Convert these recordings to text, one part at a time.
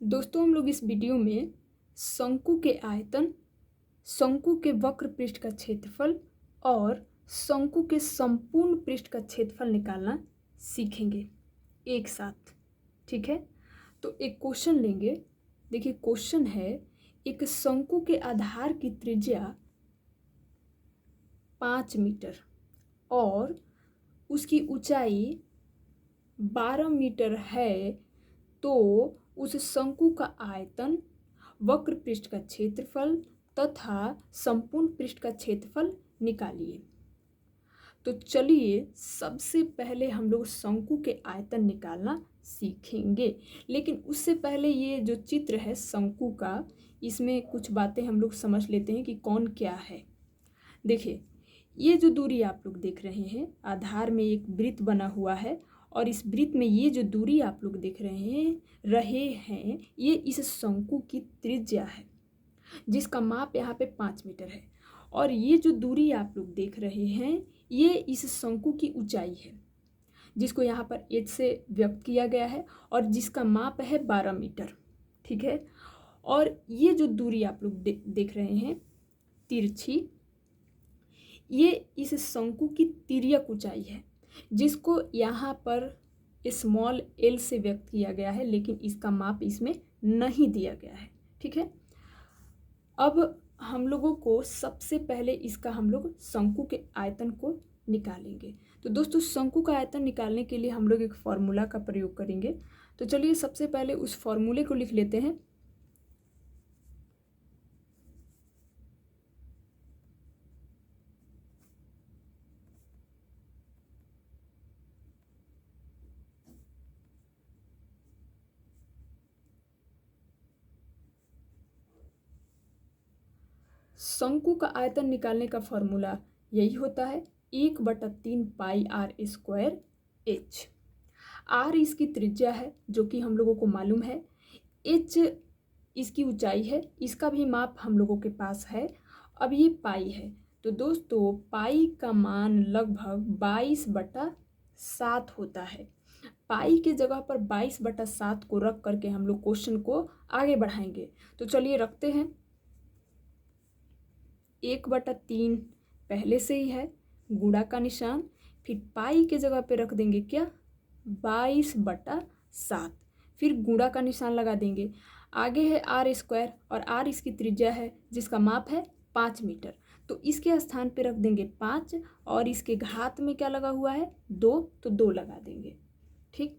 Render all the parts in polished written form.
दोस्तों हम लोग इस वीडियो में शंकु के आयतन, शंकु के वक्र पृष्ठ का क्षेत्रफल और शंकु के संपूर्ण पृष्ठ का क्षेत्रफल निकालना सीखेंगे एक साथ। ठीक है, तो एक क्वेश्चन लेंगे। देखिए क्वेश्चन है, एक शंकु के आधार की त्रिज्या 5 मीटर और उसकी ऊंचाई 12 मीटर है, तो उस शंकु का आयतन, वक्र पृष्ठ का क्षेत्रफल तथा संपूर्ण पृष्ठ का क्षेत्रफल निकालिए। तो चलिए सबसे पहले हम लोग शंकु के आयतन निकालना सीखेंगे, लेकिन उससे पहले ये जो चित्र है शंकु का, इसमें कुछ बातें हम लोग समझ लेते हैं कि कौन क्या है। देखिए ये जो दूरी आप लोग देख रहे हैं, आधार में एक वृत्त बना हुआ है और इस वृत्त में ये जो दूरी आप लोग देख रहे हैं ये इस शंकु की त्रिज्या है, जिसका माप यहाँ पे 5 मीटर है। और ये जो दूरी आप लोग देख रहे हैं ये इस शंकु की ऊंचाई है, जिसको यहाँ पर h से व्यक्त किया गया है और जिसका माप है 12 मीटर। ठीक है, और ये जो दूरी आप लोग देख रहे हैं तिरछी, ये इस शंकु की तिर्यक ऊंचाई है, जिसको यहाँ पर स्मॉल l से व्यक्त किया गया है, लेकिन इसका माप इसमें नहीं दिया गया है। ठीक है, अब हम लोगों को सबसे पहले इसका हम लोग शंकु के आयतन को निकालेंगे। तो दोस्तों शंकु का आयतन निकालने के लिए हम लोग एक फॉर्मूला का प्रयोग करेंगे। तो चलिए सबसे पहले उस फॉर्मूले को लिख लेते हैं। शंकु का आयतन निकालने का फॉर्मूला यही होता है, 1/3 पाई आर स्क्वायर एच। आर इसकी त्रिज्या है जो कि हम लोगों को मालूम है, एच इसकी ऊंचाई है, इसका भी माप हम लोगों के पास है। अब ये पाई है, तो दोस्तों पाई का मान लगभग 22/7 होता है। पाई के जगह पर 22/7 को रख करके हम लोग क्वेश्चन को आगे बढ़ाएंगे। तो चलिए रखते हैं, 1/3 पहले से ही है, गुणा का निशान, फिर पाई के जगह पे रख देंगे क्या 22/7, फिर गुणा का निशान लगा देंगे। आगे है आर स्क्वायर और आर इसकी त्रिज्या है जिसका माप है 5 मीटर, तो इसके स्थान पे रख देंगे 5 और इसके घात में क्या लगा हुआ है 2, तो 2 लगा देंगे। ठीक,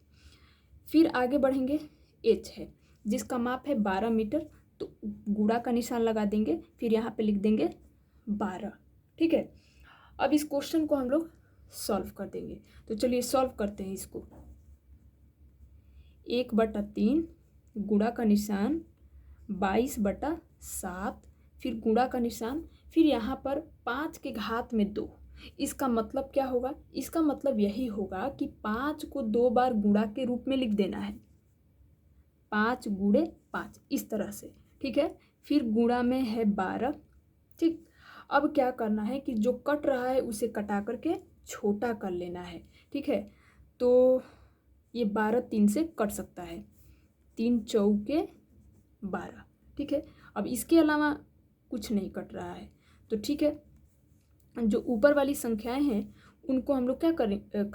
फिर आगे बढ़ेंगे, एच है जिसका माप है 12 मीटर, तो गुणा का निशान लगा देंगे, फिर यहाँ पे लिख देंगे 12। ठीक है, अब इस क्वेश्चन को हम लोग सॉल्व कर देंगे। तो चलिए सॉल्व करते हैं इसको। 1/3 गुणा का निशान 22/7, फिर गुणा का निशान, फिर यहाँ पर 5 के घात में 2। इसका मतलब क्या होगा, इसका मतलब यही होगा कि 5 को 2 बार गुणा के रूप में लिख देना है, 5 गुणे 5 इस तरह से। ठीक है, फिर गुणा में है 12। ठीक, अब क्या करना है कि जो कट रहा है उसे कटा करके छोटा कर लेना है। ठीक है, तो ये 12 3 से कट सकता है, 3 चौके 12। ठीक है, अब इसके अलावा कुछ नहीं कट रहा है, तो ठीक है, जो ऊपर वाली संख्याएं हैं उनको हम लोग क्या कर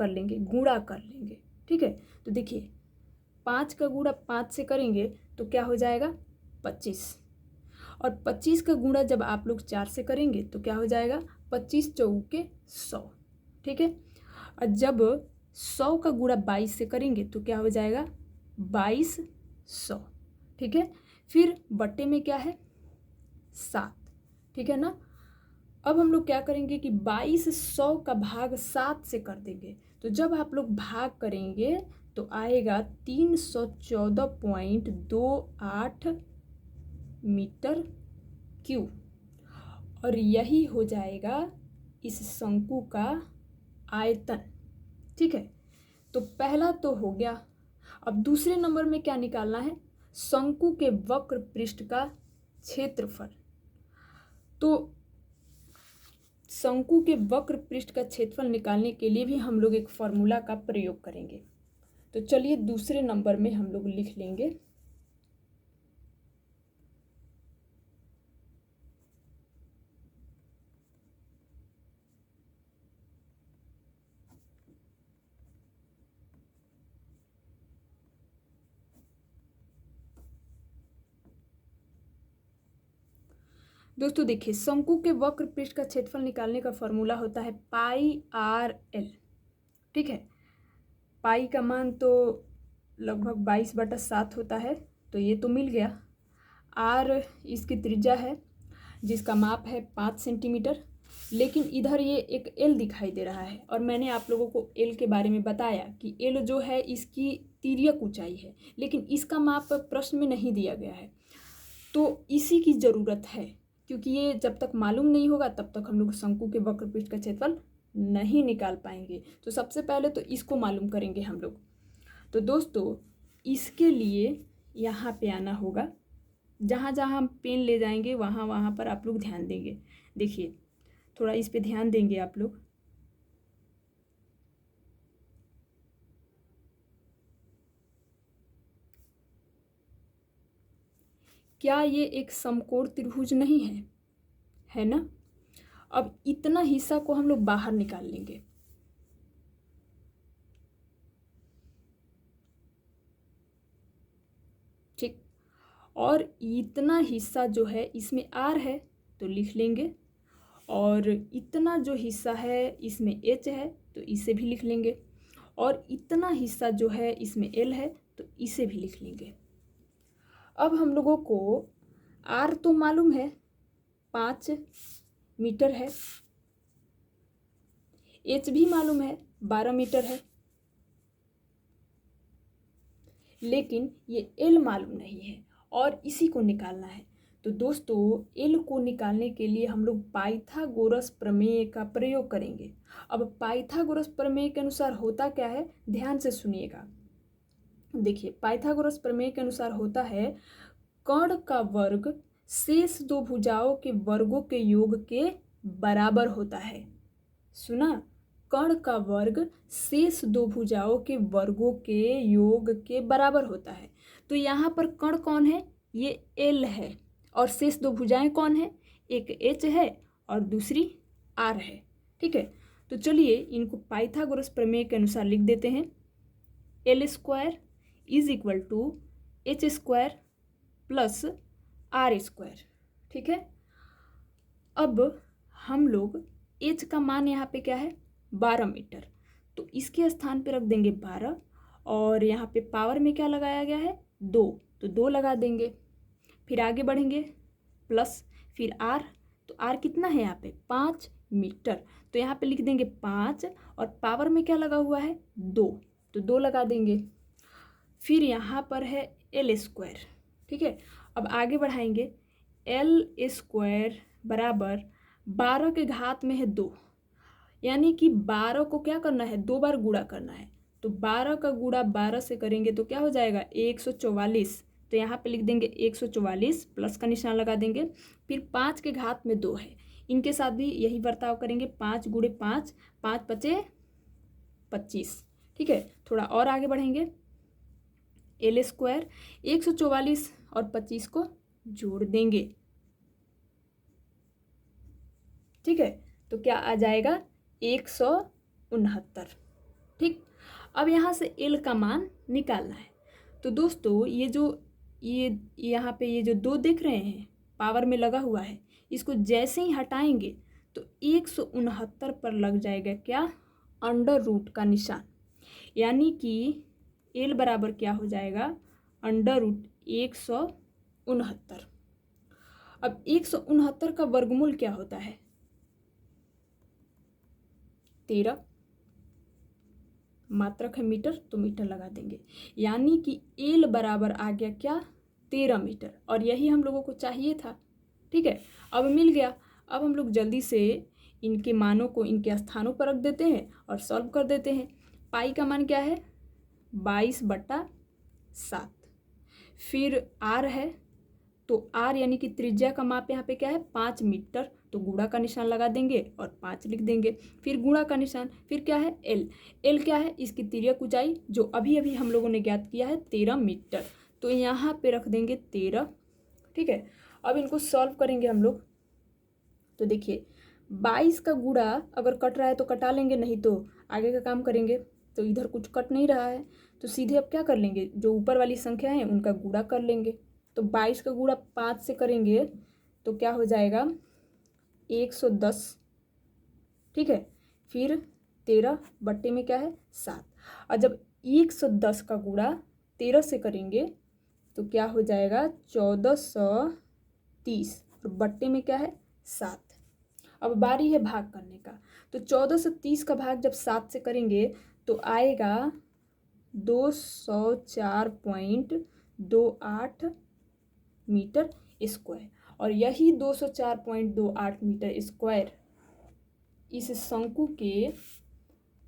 लेंगे, गुणा कर लेंगे। ठीक है, तो देखिए 5 का गुणा 5 से करेंगे तो क्या हो जाएगा 25, और 25 का गुणा जब आप लोग 4 से करेंगे तो क्या हो जाएगा 25 चौके 100। ठीक है, और जब 100 का गुणा 22 से करेंगे तो क्या हो जाएगा 2200। ठीक है, फिर बट्टे में क्या है 7। ठीक है ना, अब हम लोग क्या करेंगे कि 2200 का भाग 7 से कर देंगे, तो जब आप लोग भाग करेंगे तो आएगा 314.28 मीटर क्यूब, और यही हो जाएगा इस शंकु का आयतन। ठीक है, तो पहला तो हो गया। अब दूसरे नंबर में क्या निकालना है, शंकु के वक्र पृष्ठ का क्षेत्रफल। तो शंकु के वक्र पृष्ठ का क्षेत्रफल निकालने के लिए भी हम लोग एक फॉर्मूला का प्रयोग करेंगे। तो चलिए दूसरे नंबर में हम लोग लिख लेंगे दोस्तों देखिए, शंकु के वक्र पृष्ठ का क्षेत्रफल निकालने का फॉर्मूला होता है पाई आर एल। ठीक है, पाई का मान तो लगभग 22/7 होता है, तो ये तो मिल गया। आर इसकी त्रिज्या है जिसका माप है 5 सेंटीमीटर, लेकिन इधर ये एक एल दिखाई दे रहा है और मैंने आप लोगों को एल के बारे में बताया कि एल जो है इसकी तिर्यक ऊंचाई है, लेकिन इसका माप प्रश्न में नहीं दिया गया है, तो इसी की ज़रूरत है, क्योंकि ये जब तक मालूम नहीं होगा तब तक हम लोग शंकु के वक्र पृष्ठ का क्षेत्रफल नहीं निकाल पाएंगे। तो सबसे पहले तो इसको मालूम करेंगे हम लोग। तो दोस्तों इसके लिए यहाँ पे आना होगा, जहाँ जहाँ हम पेन ले जाएंगे वहाँ वहाँ पर आप लोग ध्यान देंगे। देखिए थोड़ा इस पे ध्यान देंगे आप लोग। क्या ये एक समकोण त्रिभुज नहीं है, है ना? अब इतना हिस्सा को हम लोग बाहर निकाल लेंगे। ठीक, और इतना हिस्सा जो है इसमें आर है तो लिख लेंगे, और इतना जो हिस्सा है इसमें एच है तो इसे भी लिख लेंगे, और इतना हिस्सा जो है इसमें एल है तो इसे भी लिख लेंगे। अब हम लोगों को आर तो मालूम है 5 मीटर है, एच भी मालूम है 12 मीटर है, लेकिन ये एल मालूम नहीं है और इसी को निकालना है। तो दोस्तों एल को निकालने के लिए हम लोग पाइथागोरस प्रमेय का प्रयोग करेंगे। अब पाइथागोरस प्रमेय के अनुसार होता क्या है, ध्यान से सुनिएगा। देखिए पाइथागोरस प्रमेय के अनुसार होता है कर्ण का वर्ग शेष दो भुजाओं के वर्गों के योग के बराबर होता है। सुना, कर्ण का वर्ग शेष दो भुजाओं के वर्गों के योग के बराबर होता है। तो यहाँ पर कर्ण कौन है, ये एल है, और शेष दो भुजाएं कौन है, एक एच है और दूसरी आर है। ठीक है, तो चलिए इनको पाइथागोरस प्रमेय के अनुसार लिख देते हैं। L square is equal to H square plus R square. ठीक है, अब हम लोग एच का मान यहाँ पे क्या है 12 मीटर, तो इसके स्थान पे रख देंगे 12, और यहाँ पे पावर में क्या लगाया गया है 2, तो 2 लगा देंगे। फिर आगे बढ़ेंगे प्लस, फिर आर, तो आर कितना है यहाँ पे 5 मीटर, तो यहाँ पे लिख देंगे 5, और पावर में क्या लगा हुआ है 2, तो 2 लगा देंगे। फिर यहाँ पर है एल स्क्वायर। ठीक है, अब आगे बढ़ाएंगे, एल स्क्वायर बराबर 12 के घात में है 2, यानी कि 12 को क्या करना है 2 बार गुणा करना है, तो 12 का गुणा 12 से करेंगे तो क्या हो जाएगा 144, तो यहाँ पे लिख देंगे 144, प्लस का निशान लगा देंगे। फिर 5 के घात में 2 है, इनके साथ भी यही बर्ताव करेंगे, 5 गुणे 5, 5 पचे 25। ठीक है, थोड़ा और आगे बढ़ेंगे, एल स्क्वायर 144 और 25 को जोड़ देंगे। ठीक है, तो क्या आ जाएगा 169। ठीक, अब यहाँ से एल का मान निकालना है। तो दोस्तों ये यहाँ पे ये जो 2 देख रहे हैं पावर में लगा हुआ है, इसको जैसे ही हटाएंगे तो 169 पर लग जाएगा क्या, अंडर रूट का निशान, यानी कि एल बराबर क्या हो जाएगा अंडर रूट 169। अब 169 का वर्गमूल क्या होता है 13, मात्रक है मीटर तो मीटर लगा देंगे, यानी कि एल बराबर आ गया क्या 13 मीटर, और यही हम लोगों को चाहिए था। ठीक है, अब मिल गया। अब हम लोग जल्दी से इनके मानों को इनके स्थानों पर रख देते हैं और सॉल्व कर देते हैं। पाई का मान क्या है 22/7, फिर आर है, तो आर यानी कि त्रिज्या का माप यहाँ पे क्या है 5 मीटर, तो गुणा का निशान लगा देंगे और 5 लिख देंगे, फिर गुणा का निशान, फिर क्या है एल, एल क्या है इसकी तिर्यक ऊंचाई जो अभी अभी हम लोगों ने ज्ञात किया है 13 मीटर, तो यहाँ पे रख देंगे 13। ठीक है, अब इनको सॉल्व करेंगे हम लोग। तो देखिए 22 का गुणा अगर कट रहा है तो कटा लेंगे, नहीं तो आगे का काम करेंगे। तो इधर कुछ कट नहीं रहा है तो सीधे अब क्या कर लेंगे, जो ऊपर वाली संख्या है उनका गुणा कर लेंगे। तो 22 का गुणा 5 से करेंगे तो क्या हो जाएगा 110, ठीक है। फिर 13 बट्टे में क्या है 7, और जब 110 का गुणा 13 से करेंगे तो क्या हो जाएगा 1430, और बट्टे में क्या है 7। अब बारी है भाग करने का, तो 1430 का भाग जब 7 से करेंगे तो आएगा 204.28 मीटर स्क्वायर, और यही 204.28 मीटर स्क्वायर इस शंकु के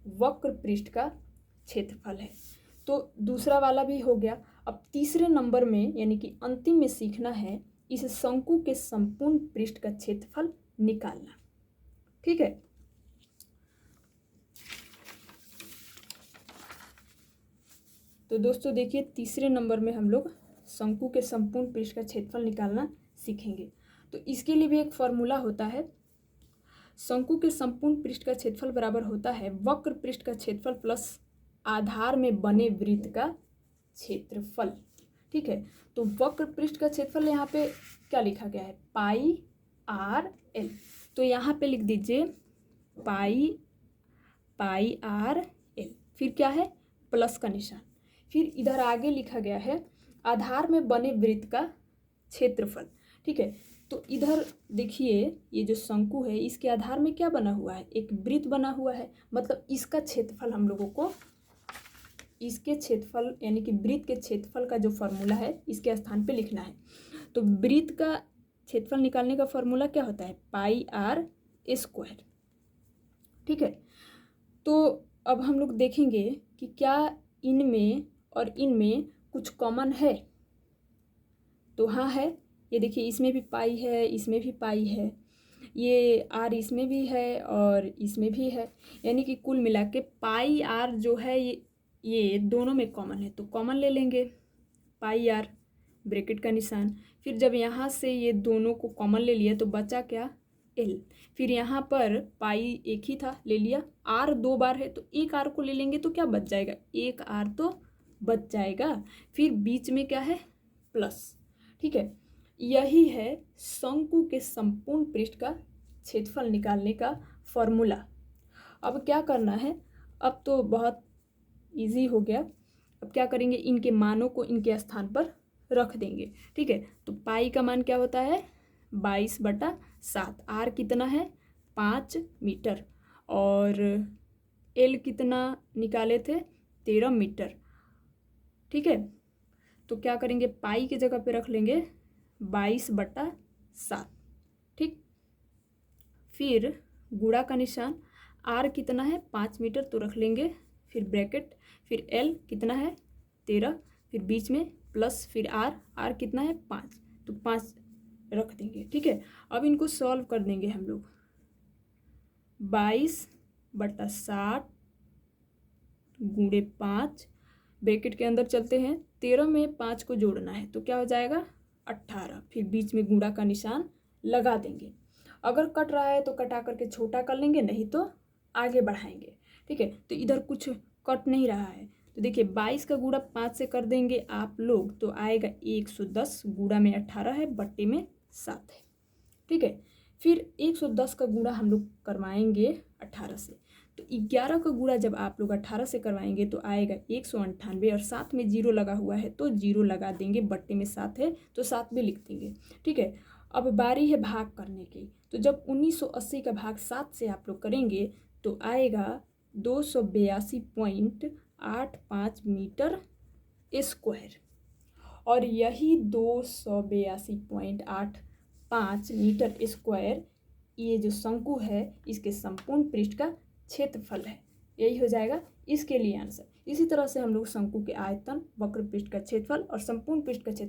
वक्र पृष्ठ का क्षेत्रफल है। तो दूसरा वाला भी हो गया। अब तीसरे नंबर में यानी कि अंतिम में सीखना है इस शंकु के संपूर्ण पृष्ठ का क्षेत्रफल निकालना, ठीक है। तो दोस्तों देखिए, तीसरे नंबर में हम लोग शंकु के संपूर्ण पृष्ठ का क्षेत्रफल निकालना सीखेंगे। तो इसके लिए भी एक फॉर्मूला होता है। शंकु के संपूर्ण पृष्ठ का क्षेत्रफल बराबर होता है वक्र पृष्ठ का क्षेत्रफल प्लस आधार में बने वृत्त का क्षेत्रफल, ठीक है। तो वक्र पृष्ठ का क्षेत्रफल यहाँ पे क्या लिखा गया है, पाई आर एल। तो यहाँ पे लिख दीजिए पाई आर एल, फिर क्या है प्लस का निशान। फिर इधर आगे लिखा गया है आधार में बने वृत्त का क्षेत्रफल, ठीक है। तो इधर देखिए ये जो शंकु है इसके आधार में क्या बना हुआ है, एक वृत्त बना हुआ है। मतलब इसका क्षेत्रफल हम लोगों को, इसके क्षेत्रफल यानी कि वृत्त के क्षेत्रफल का जो फॉर्मूला है इसके स्थान पे लिखना है। तो वृत्त का क्षेत्रफल निकालने का फॉर्मूला क्या होता है, पाई आर स्क्वायर, ठीक है। तो अब हम लोग देखेंगे कि क्या इनमें और इनमें कुछ कॉमन है। तो हाँ है, ये देखिए इसमें भी पाई है, इसमें भी पाई है, ये आर इसमें भी है और इसमें भी है, यानी कि कुल मिला के पाई आर जो है ये दोनों में कॉमन है। तो कॉमन ले लेंगे पाई आर, ब्रैकेट का निशान। फिर जब यहाँ से ये दोनों को कॉमन ले लिया तो बचा क्या, एल। फिर यहाँ पर पाई एक ही था, ले लिया। आर 2 बार है तो एक आर को ले लेंगे तो क्या बच जाएगा, एक आर तो बच जाएगा। फिर बीच में क्या है प्लस, ठीक है। यही है शंकु के संपूर्ण पृष्ठ का क्षेत्रफल निकालने का फॉर्मूला। अब क्या करना है, अब तो बहुत इजी हो गया। अब क्या करेंगे, इनके मानों को इनके स्थान पर रख देंगे, ठीक है। तो पाई का मान क्या होता है 22/7, आर कितना है 5 मीटर, और एल कितना निकाले थे 13 मीटर, ठीक है। तो क्या करेंगे, पाई की जगह पे रख लेंगे 22/7, ठीक। फिर गुणा का निशान, आर कितना है 5 मीटर तो रख लेंगे, फिर ब्रैकेट, फिर एल कितना है 13, फिर बीच में प्लस, फिर आर कितना है 5, तो 5 रख देंगे, ठीक है। अब इनको सॉल्व कर देंगे हम लोग। 22/7 गुणे 5, ब्रैकेट के अंदर चलते हैं, 13 में 5 को जोड़ना है तो क्या हो जाएगा 18, फिर बीच में गुणा का निशान लगा देंगे। अगर कट रहा है तो कटा करके छोटा कर लेंगे, नहीं तो आगे बढ़ाएंगे, ठीक है। तो इधर कुछ कट नहीं रहा है तो देखिए 22 का गुणा 5 से कर देंगे आप लोग तो आएगा 110, गुणा में 18 है, बट्टे में 7 है, ठीक है। फिर 110 का गुणा हम लोग करवाएंगे 18 से, तो 11 का गुणा जब आप लोग 18 से करवाएंगे तो आएगा 198, और 7 में 0 लगा हुआ है तो 0 लगा देंगे, बट्टे में 7 है तो 7 भी लिख देंगे, ठीक है। अब बारी है भाग करने की। तो जब 1980 का भाग 7 से आप लोग करेंगे तो आएगा 282.85 मीटर स्क्वायर, और यही 282.85 मीटर स्क्वायर ये जो शंकु है इसके संपूर्ण पृष्ठ का क्षेत्रफल है। यही हो जाएगा इसके लिए आंसर। इसी तरह से हम लोग शंकु के आयतन, वक्र पृष्ठ का क्षेत्रफल और संपूर्ण पृष्ठ का क्षेत्रफल